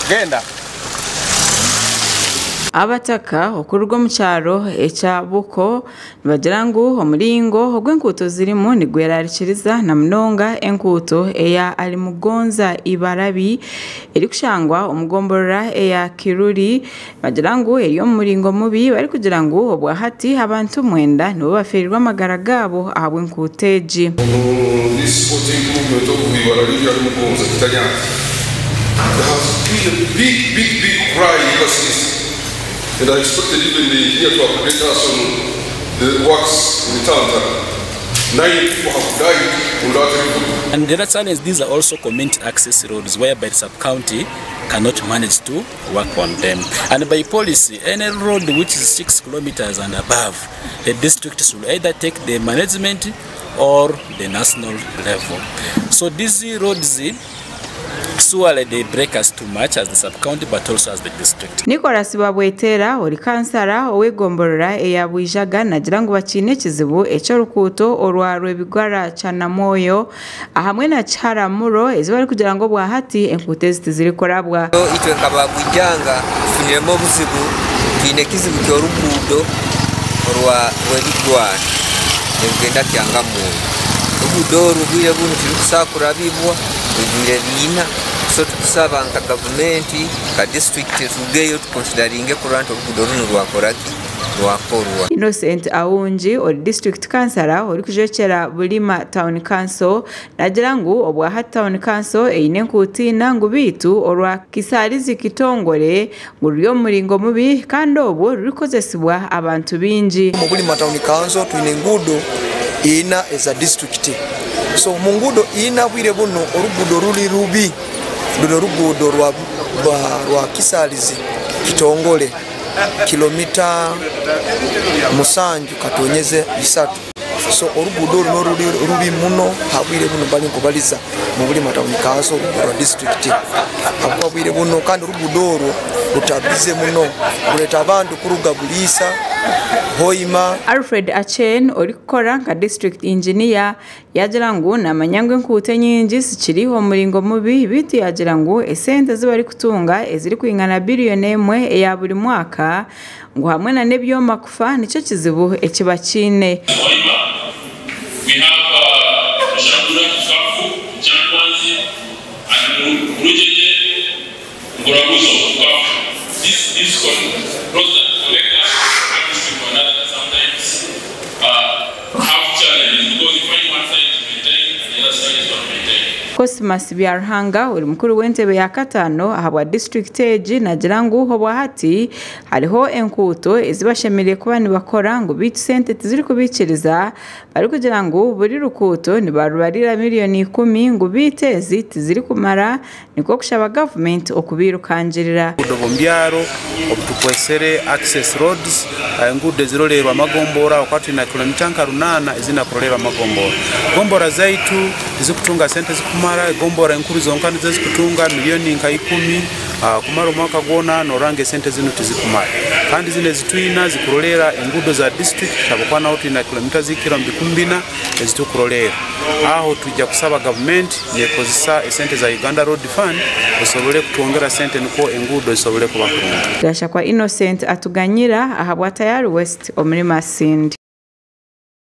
Genda. Abataka okuruga mu kyaro ekya Buko nibagira ngu omulingo ogw'enkuuto zirimu nigwerarikiriza na munonga enkuuto eya Alimugonza Ibarabi eri kushangwa omugomborora eya Kiruri bagira ngu eri omu mulingo mubi bari kugira ngu obwa hati abantu 9 nibo baferirwa amagara gabo ahabwa enkuuto egi. And I expected even the engineer to update us on the works in the town. 9 people have died on that. And the other challenge, these are also community access roads whereby the sub-county cannot manage to work on them. And by policy, any road which is 6 kilometers and above, the district should either take the management or the national level. So these roads, surely they break us too much as the sub-county but also as the district. Nicholas Babwetera oli kansara owegomborora eya Bwijaga nagira ngu bakine kizibu ekyorukuuto olwa Bigwara Chanamoyo ahamwe na Charamuro ezibali kugira ngo bwa hati enkuuto eziti ziri korabwa. Itwe nkaba Bwijanga tufuniremo obuzibu twine kizibu ky'orukuuto olwa Bigwara negenda kyangamu obudooro bwire bunu turi kusakura bibwa bwire bina so tukusaba nka gavumenti ka district tugeyo tukonsideringe kuranta obudooro rwakoraki rwakorwa. Innocent Aunji oli district councillor oli kujekera Bulima town council nagira ngu obwa hati town council eine nkuutina ngu bitu olwa kisalizi kitongole nguriyo mulingo mubi kandi obwo rukozesibwa abantu bingi. Mu Bulima town council twine ngudo ina as a district. So mungudo ina bwire buno orugudo ruli rubi runo rugudo rwa kisalizi kitongole kilomita musanju katonyeze 3. So orugudo runo rubi muno habwire buno bali nkubaliza mu Bulima town council rwa district habwire buno kandi orugudo rutabize muno kuleta abantu kuruga bulisa Hoima. Alfred Achen oli kukora nka district engineer yagira ngu namanyango enkuuto nyingi zikiriho mulingo mubi bitu yagira ngu esente zibari kutunga eziri kwingana billion 1 eya buri mwaka ngo hamwe na nebyoma kufa nico kizibu ekiba kine. Cosmas Byarhanga uri mukuru w'entebe ya katano ahabwa district egi nagira ngu obwa hati hariho enkuuto ezibashemire kuba nibakora ngo bitu sente tiziri kubikiriza bari kugira ngo buri rukuuto nibarubarira miliyoni 10 ngo bitezi tiziri kumara niko kushaba government okubirukangirira. Bombyaro obutukwesere access roads ngude zirolerwa magombora wakati na kilomita 8 ezina kurolerwa magombora. Gombora zaitu zikutunga sente zikumara gombora enkuru zonka zikutunga miliyoni 10 kumara mwaka gona norange sente zinu tizikumara kandi zine zitwina zikurolera engudo za district tabukwana uti na kilomita zikira 12 ezitukurolera aho tujja kusaba government yekozisa esente za Uganda Road Fund osobole kutwongera sente niko engudo zisobole kuba kurungi. Gasha kwa Innocent atuganyira ahabwa tayari West omuri Masindi.